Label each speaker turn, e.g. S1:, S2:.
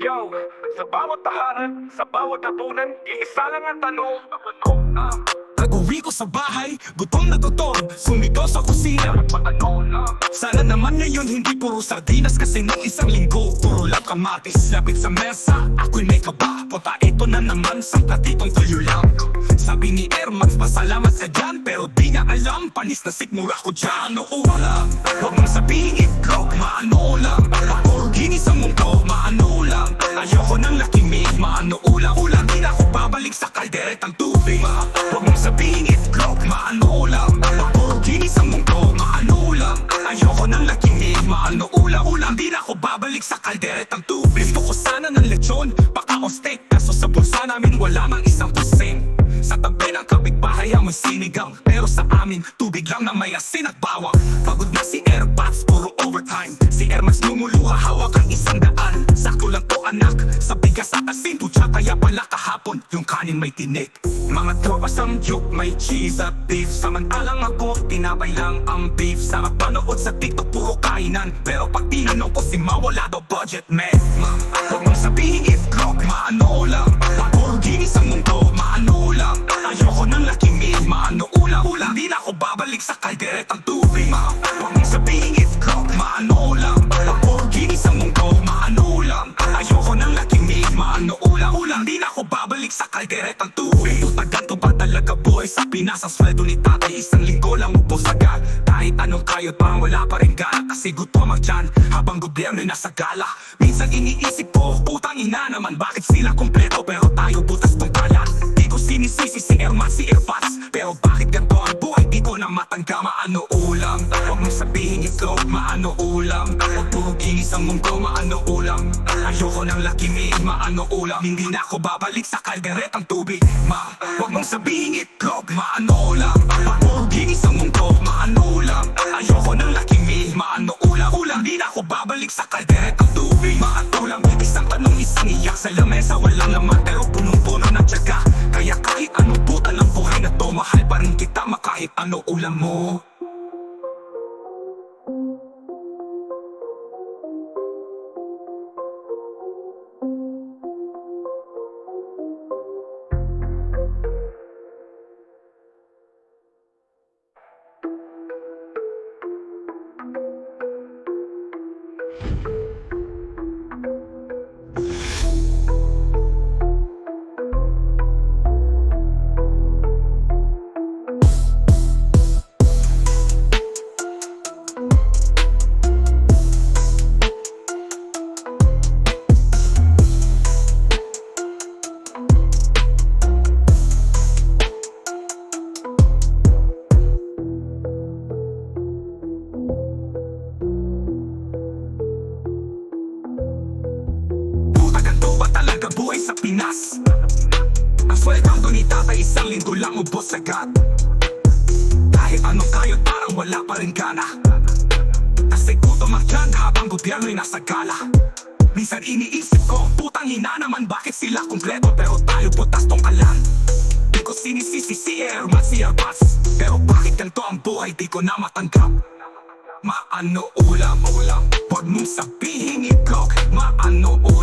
S1: Yo, sa bawat tahanan, sa bawat hapunan, iisa lang ang tanong.
S2: Pag-uwi ko sa bahay, gutom na gutom, sumito sa kusina.
S1: Paano lang?
S2: Sana naman ngayon hindi puro sardinas, kasi nung isang linggo puro lang kamatis. Lapit sa mesa, ako'y may kaba, puta ito na naman sa platitong tuyo lang. Sabi ni Ermax, pasalamat sa dyan, pero di niya alam, panis na sikmura ko dyan. Oo lang, huwag mong sabihin itlog, maano lang. Lamborghini sa mundo, maano lang. Ayoko ng lakimig, maano ulang. Di na ako babalik sa kalderetang tubig. Huwag mong sabihin itlog, maano lang. Lamborghini sa mundo, maano lang. Ayoko ng lakimig, maano ulang. Di na ako babalik sa kalderetang tubig. Gusto ko sana ng lechon, baka o steak, kaso sa bulsa namin wala mang isang kusing. Sa tabi ng kapitbahay amoy sinigang, pero sa amin tubig lang na may asin at bawang. Pagod na si Airpods, puro overtime. Si Ermax lumuluha, hawak ang 100. Sakto lang to anak, sa bigas at asin. Putya kaya pala kahapon, yung kanin may tinik. Mga tropas ang joke, may cheese at beef. Samantalang ako, tinapay lang ang beef. Sarap panood sa TikTok, puro kainan. Pero pag tinanong ko si Ma, wala daw budget, man. Huwag mong sabihin itlog, maano lang. Lamborghini sa mundo, maano lang. Ayoko ng lakimig, maano ulang. Di na ako babalik sa kalderetang tubig. Huwag mong sabihin itlog, maano lang. Lamborghini sa mundo, maano lang. Ayoko ng lakimig, maano ulang. Di na ako babalik sa kalderetang tubig. Ganto ba talaga buhay sa Pinas? Ang sweldo ni tatay, isang linggo lang ubos agad. Kahit anong kayod parang wala pa rin gana, kasi gutom ang tiyan habang gobyerno'y nasa gala. Minsan iniisip ko, putang ina naman, bakit sila kompleto pero tayo butas tong kaya. Di ko sinisisi si Ermax, si Airpods, pero bakit ganto ang buhay? Di ko na matangga, maano ulam. Huwag mong sabihin itlog, maano ulam. Huwag puro ginis ang mundo, maano ulam. Ayoko ng lakimig, maano ulam. Hindi na ako babalik sa kalderetang tubig. Huwag mong sabihin itlog, maano ulam. Puro ginis ang mundo, maano ulam. Ayoko ng lakimig, maano ulam. Di na ako babalik sa kalderetang tubig. Maatulang, isang tanong, isang iyak. Sa lamesa walang laman, pero punong-puno ng tiyaga. Kaya kahit anong puta ng buhay na to, mahal pa rin kita, makahit ano ulam mo. Buhay sa Pinas, ang sweldo ni tatay, isang linggo lang ubos agad. Kahit anong kayod parang wala pa rin gana, kasi gutom ang tiyan habang gobyerno'y nasa gala. Minsan iniisip ko, putang ina naman, bakit sila kompleto pero tayo butas tong kalan. Di ko sinisisi si Ermax, si Airpods, pero bakit ganito ang buhay di ko na matanggap. Maano ulam. Huwag mong sabihin itlog, maano ulam.